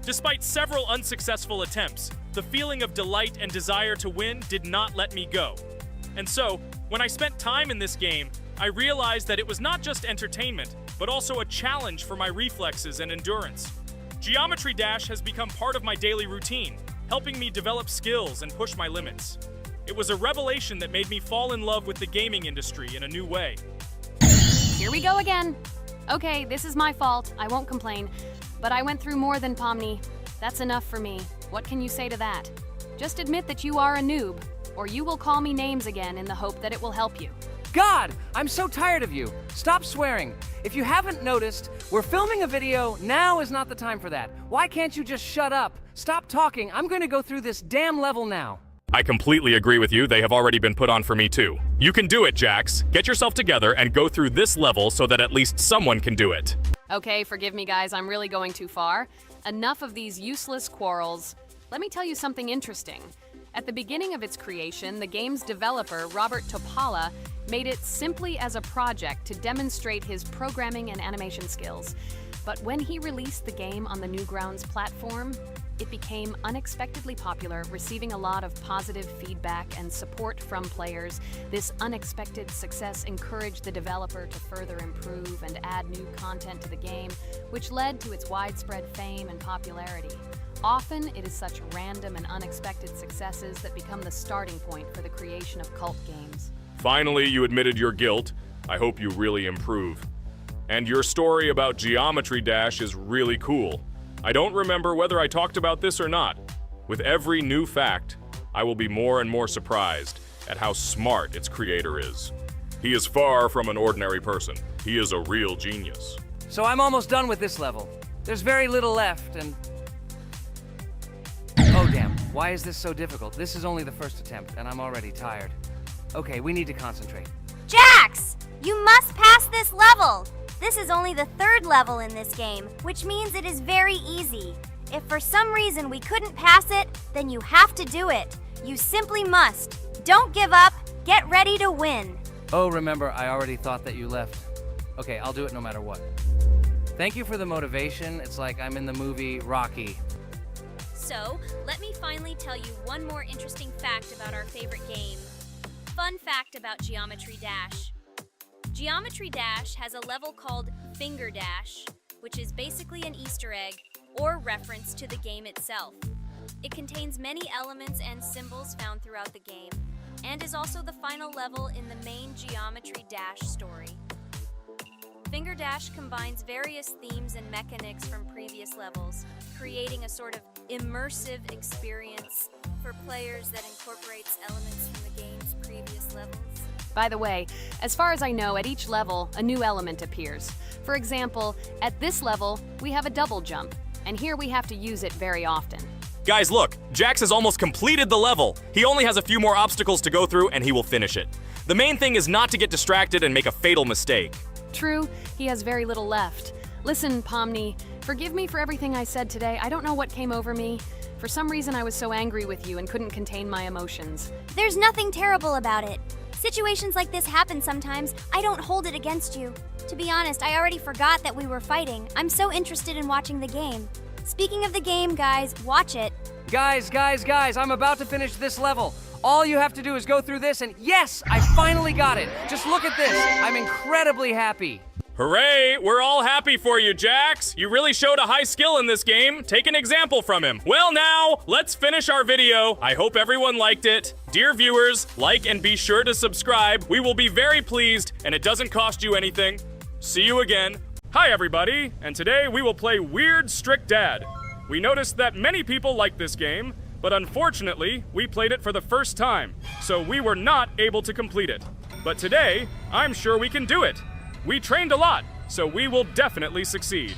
Despite several unsuccessful attempts, the feeling of delight and desire to win did not let me go. And so, when I spent time in this game, I realized that it was not just entertainment, but also a challenge for my reflexes and endurance. Geometry Dash has become part of my daily routine, helping me develop skills and push my limits. It was a revelation that made me fall in love with the gaming industry in a new way. Here we go again. Okay, this is my fault. I won't complain. But I went through more than Pomni. That's enough for me. What can you say to that? Just admit that you are a noob, or you will call me names again in the hope that it will help you. God, I'm so tired of you. Stop swearing. If you haven't noticed, we're filming a video. Now is not the time for that. Why can't you just shut up? Stop talking. I'm going to go through this damn level now. I completely agree with you. They have already been put on for me too. You can do it, Jax. Get yourself together and go through this level so that at least someone can do it. Okay, forgive me guys, I'm really going too far. Enough of these useless quarrels. Let me tell you something interesting. At the beginning of its creation, the game's developer, Robert Topala, made it simply as a project to demonstrate his programming and animation skills. But when he released the game on the Newgrounds platform, it became unexpectedly popular, receiving a lot of positive feedback and support from players. This unexpected success encouraged the developer to further improve and add new content to the game, which led to its widespread fame and popularity. Often, it is such random and unexpected successes that become the starting point for the creation of cult games. Finally, you admitted your guilt. I hope you really improve. And your story about Geometry Dash is really cool. I don't remember whether I talked about this or not. With every new fact, I will be more and more surprised at how smart its creator is. He is far from an ordinary person. He is a real genius. So I'm almost done with this level. There's very little left, and... Oh damn, why is this so difficult? This is only the first attempt, and I'm already tired. Okay, we need to concentrate. Jax! You must pass this level! This is only the third level in this game, which means it is very easy. If for some reason we couldn't pass it, then you have to do it. You simply must. Don't give up. Get ready to win. Oh, remember, I already thought that you left. Okay, I'll do it no matter what. Thank you for the motivation. It's like I'm in the movie Rocky. So, let me finally tell you one more interesting fact about our favorite game. Fun fact about Geometry Dash. Geometry Dash has a level called Finger Dash, which is basically an Easter egg or reference to the game itself. It contains many elements and symbols found throughout the game, and is also the final level in the main Geometry Dash story. Finger Dash combines various themes and mechanics from previous levels, creating a sort of immersive experience for players that incorporates elements from the game's previous levels. By the way, as far as I know, at each level, a new element appears. For example, at this level, we have a double jump, and here we have to use it very often. Guys, look, Jax has almost completed the level. He only has a few more obstacles to go through and he will finish it. The main thing is not to get distracted and make a fatal mistake. True, he has very little left. Listen, Pomni, forgive me for everything I said today. I don't know what came over me. For some reason, I was so angry with you and couldn't contain my emotions. There's nothing terrible about it. Situations like this happen sometimes. I don't hold it against you. To be honest, I already forgot that we were fighting. I'm so interested in watching the game. Speaking of the game, guys, watch it. Guys, I'm about to finish this level. All you have to do is go through this, and yes, I finally got it. Just look at this. I'm incredibly happy. Hooray! We're all happy for you, Jax! You really showed a high skill in this game. Take an example from him. Well now, let's finish our video. I hope everyone liked it. Dear viewers, like and be sure to subscribe. We will be very pleased, and it doesn't cost you anything. See you again. Hi everybody, and today we will play Weird Strict Dad. We noticed that many people like this game, but unfortunately, we played it for the first time, so we were not able to complete it. But today, I'm sure we can do it. We trained a lot, so we will definitely succeed.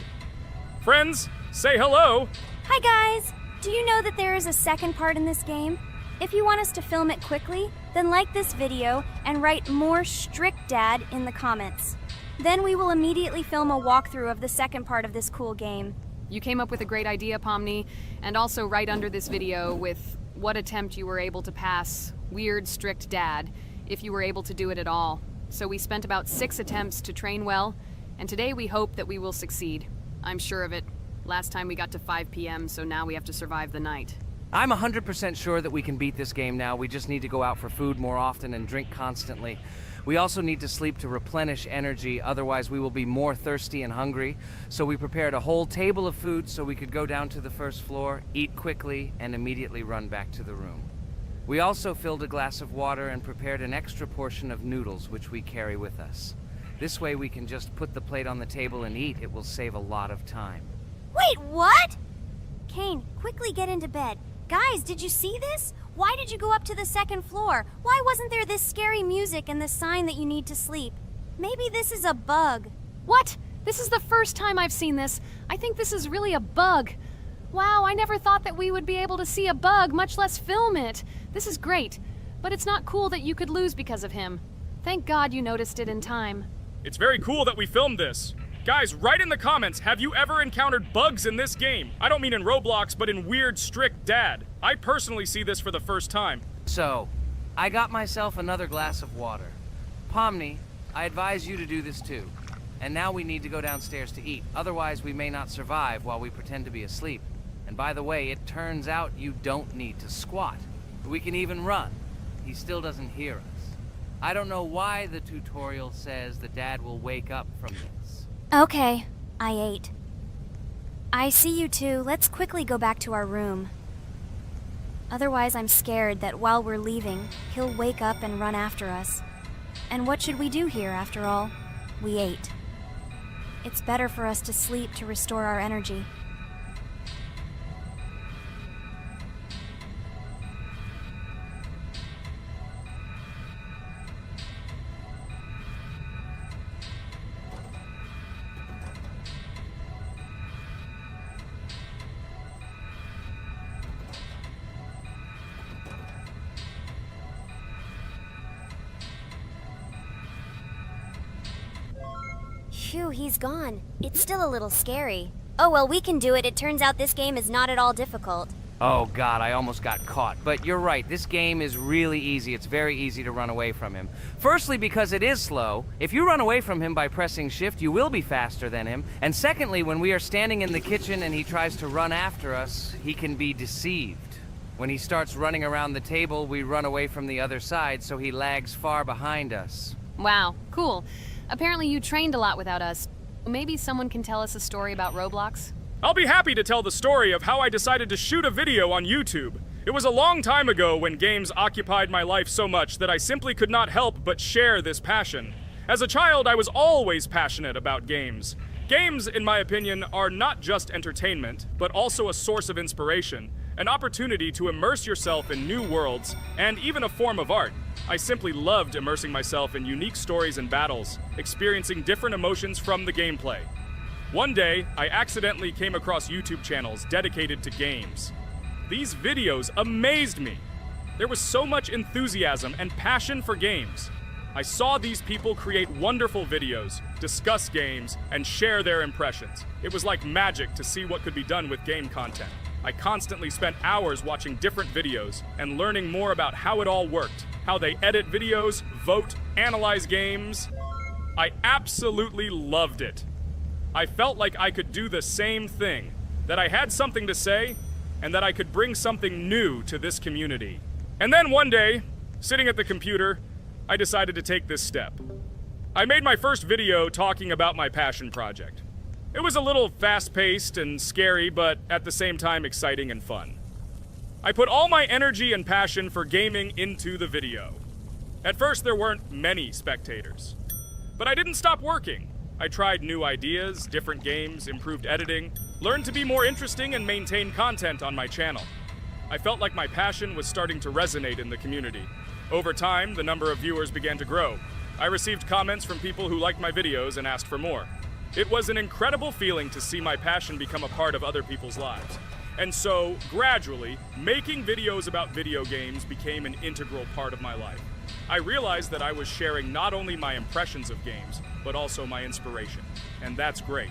Friends, say hello. Hi guys! Do you know that there is a second part in this game? If you want us to film it quickly, then like this video and write more Strict Dad in the comments. Then we will immediately film a walkthrough of the second part of this cool game. You came up with a great idea, Pomni, and also right under this video with what attempt you were able to pass Weird Strict Dad, if you were able to do it at all. So we spent about 6 attempts to train well, and today we hope that we will succeed. I'm sure of it. Last time we got to 5 p.m., so now we have to survive the night. I'm 100% sure that we can beat this game now. We just need to go out for food more often and drink constantly. We also need to sleep to replenish energy, otherwise we will be more thirsty and hungry. So we prepared a whole table of food so we could go down to the first floor, eat quickly, and immediately run back to the room. We also filled a glass of water and prepared an extra portion of noodles, which we carry with us. This way we can just put the plate on the table and eat. It will save a lot of time. Wait, what? Kane, quickly get into bed. Guys, did you see this? Why did you go up to the 2nd floor? Why wasn't there this scary music and the sign that you need to sleep? Maybe this is a bug. What? This is the first time I've seen this. I think this is really a bug. Wow, I never thought that we would be able to see a bug, much less film it. This is great, but it's not cool that you could lose because of him. Thank God you noticed it in time. It's very cool that we filmed this. Guys, write in the comments, have you ever encountered bugs in this game? I don't mean in Roblox, but in Weird Strict Dad. I personally see this for the first time. So, I got myself another glass of water. Pomni, I advise you to do this too. And now we need to go downstairs to eat. Otherwise, we may not survive while we pretend to be asleep. And by the way, it turns out you don't need to squat. We can even run. He still doesn't hear us. I don't know why the tutorial says that Dad will wake up from this. Okay, I ate. I see you two. Let's quickly go back to our room. Otherwise, I'm scared that while we're leaving, he'll wake up and run after us. And what should we do here, after all? We ate. It's better for us to sleep to restore our energy. Phew, he's gone. It's still a little scary. Oh well, we can do it. It turns out this game is not at all difficult. Oh God, I almost got caught. But you're right, this game is really easy. It's very easy to run away from him. Firstly, because it is slow. If you run away from him by pressing shift, you will be faster than him. And secondly, when we are standing in the kitchen and he tries to run after us, he can be deceived. When he starts running around the table, we run away from the other side, so he lags far behind us. Wow, cool. Apparently you trained a lot without us. Maybe someone can tell us a story about Roblox? I'll be happy to tell the story of how I decided to shoot a video on YouTube. It was a long time ago when games occupied my life so much that I simply could not help but share this passion. As a child, I was always passionate about games. Games, in my opinion, are not just entertainment, but also a source of inspiration, an opportunity to immerse yourself in new worlds, and even a form of art. I simply loved immersing myself in unique stories and battles, experiencing different emotions from the gameplay. One day, I accidentally came across YouTube channels dedicated to games. These videos amazed me. There was so much enthusiasm and passion for games. I saw these people create wonderful videos, discuss games, and share their impressions. It was like magic to see what could be done with game content. I constantly spent hours watching different videos and learning more about how it all worked, how they edit videos, vote, analyze games. I absolutely loved it. I felt like I could do the same thing, that I had something to say, and that I could bring something new to this community. And then one day, sitting at the computer, I decided to take this step. I made my first video talking about my passion project. It was a little fast-paced and scary, but at the same time exciting and fun. I put all my energy and passion for gaming into the video. At first, there weren't many spectators. But I didn't stop working. I tried new ideas, different games, improved editing, learned to be more interesting, and maintain content on my channel. I felt like my passion was starting to resonate in the community. Over time, the number of viewers began to grow. I received comments from people who liked my videos and asked for more. It was an incredible feeling to see my passion become a part of other people's lives. And so, gradually, making videos about video games became an integral part of my life. I realized that I was sharing not only my impressions of games, but also my inspiration. And that's great.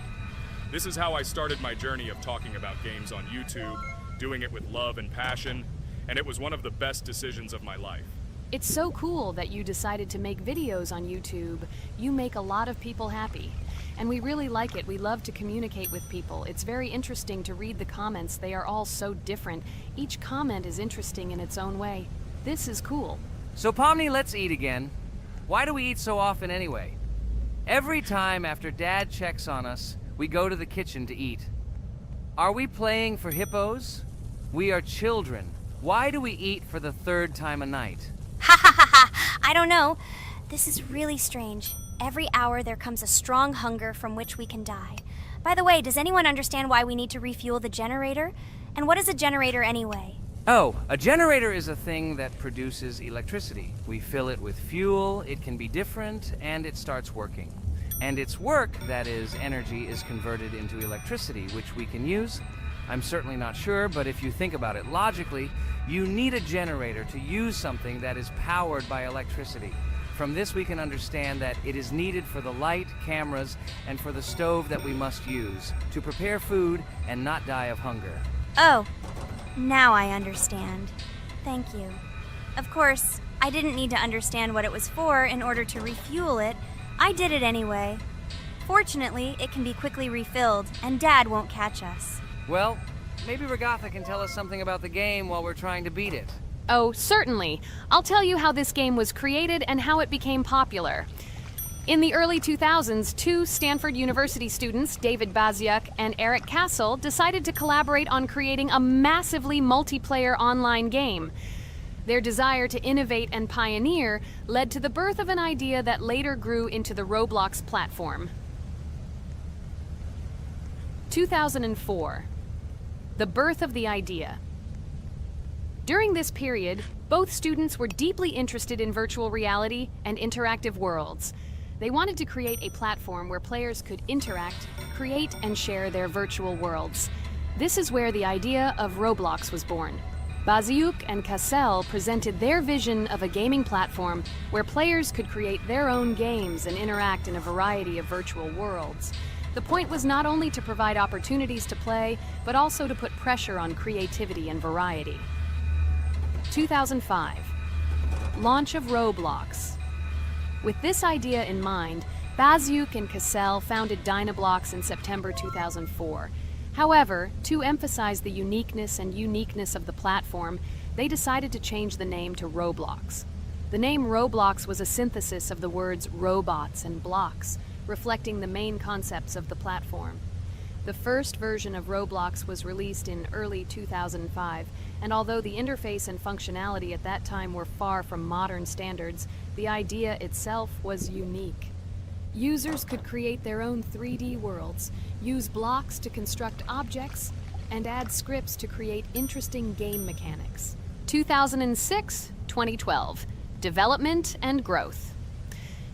This is how I started my journey of talking about games on YouTube, doing it with love and passion. and it was one of the best decisions of my life. It's so cool that you decided to make videos on YouTube. You make a lot of people happy. And we really like it. We love to communicate with people. It's very interesting to read the comments. They are all so different. Each comment is interesting in its own way. This is cool. So Pomni, let's eat again. Why do we eat so often anyway? Every time after Dad checks on us, we go to the kitchen to eat. Are we playing for hippos? We are children. Why do we eat for the third time a night? Ha ha ha ha! I don't know. This is really strange. Every hour there comes a strong hunger from which we can die. By the way, does anyone understand why we need to refuel the generator? And what is a generator anyway? Oh, a generator is a thing that produces electricity. We fill it with fuel, it can be different, and it starts working. And its work, that is, energy, is converted into electricity, which we can use. I'm certainly not sure, but if you think about it logically, you need a generator to use something that is powered by electricity. From this we can understand that it is needed for the light, cameras, and for the stove that we must use to prepare food and not die of hunger. Oh, now I understand. Thank you. Of course, I didn't need to understand what it was for in order to refuel it. I did it anyway. Fortunately, it can be quickly refilled, and Dad won't catch us. Well, maybe Regatha can tell us something about the game while we're trying to beat it. Oh, certainly. I'll tell you how this game was created and how it became popular. In the early 2000s, two Stanford University students, David Baziuk and Eric Castle, decided to collaborate on creating a massively multiplayer online game. Their desire to innovate and pioneer led to the birth of an idea that later grew into the Roblox platform. 2004. The birth of the idea. During this period, both students were deeply interested in virtual reality and interactive worlds. They wanted to create a platform where players could interact, create, and share their virtual worlds. This is where the idea of Roblox was born. Baziuk and Cassell presented their vision of a gaming platform where players could create their own games and interact in a variety of virtual worlds. The point was not only to provide opportunities to play, but also to put pressure on creativity and variety. 2005. Launch of Roblox. With this idea in mind, Baziuk and Cassell founded Dynablocks in September 2004. However, to emphasize the uniqueness of the platform, they decided to change the name to Roblox. The name Roblox was a synthesis of the words robots and blocks, reflecting the main concepts of the platform. The first version of Roblox was released in early 2005, and although the interface and functionality at that time were far from modern standards, the idea itself was unique. Users could create their own 3D worlds, use blocks to construct objects, and add scripts to create interesting game mechanics. 2006-2012. Development and growth.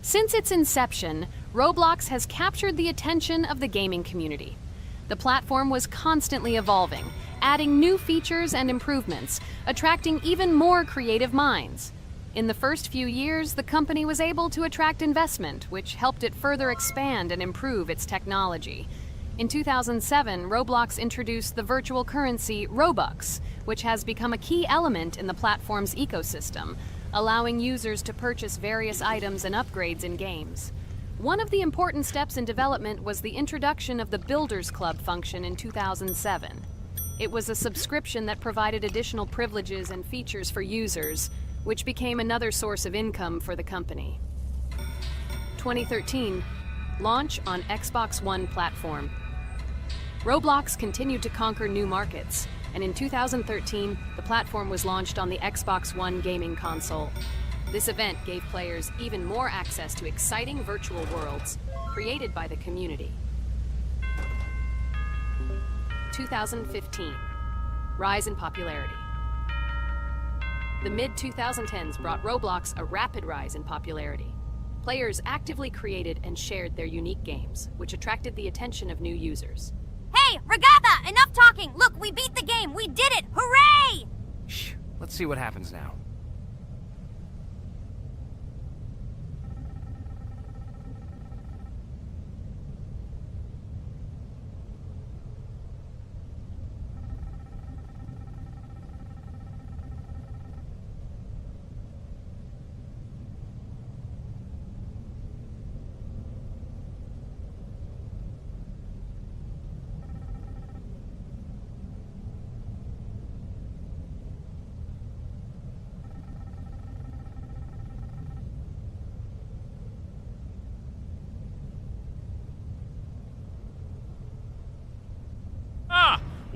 Since its inception, Roblox has captured the attention of the gaming community. The platform was constantly evolving, adding new features and improvements, attracting even more creative minds. In the first few years, the company was able to attract investment, which helped it further expand and improve its technology. In 2007, Roblox introduced the virtual currency Robux, which has become a key element in the platform's ecosystem, allowing users to purchase various items and upgrades in games. One of the important steps in development was the introduction of the Builders Club function in 2007. It was a subscription that provided additional privileges and features for users, which became another source of income for the company. 2013, launch on Xbox One platform. Roblox continued to conquer new markets, and in 2013, the platform was launched on the Xbox One gaming console. This event gave players even more access to exciting virtual worlds created by the community. 2015, rise in popularity. The mid-2010s brought Roblox a rapid rise in popularity. Players actively created and shared their unique games, which attracted the attention of new users. Hey, Regatha! Enough talking! Look, we beat the game! We did it! Hooray! Shh, let's see what happens now.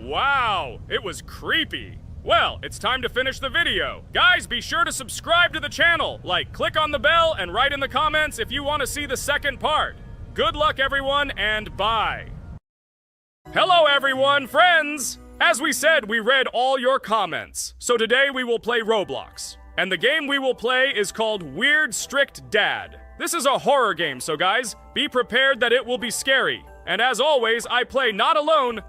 Wow, it was creepy. Well, it's time to finish the video. Guys, be sure to subscribe to the channel, click on the bell, and write in the comments if you want to see the second part. Good luck, everyone, and bye. Hello, everyone, friends! As we said, we read all your comments. So today we will play Roblox. And the game we will play is called Weird Strict Dad. This is a horror game, so guys, be prepared that it will be scary. And as always, I play not alone,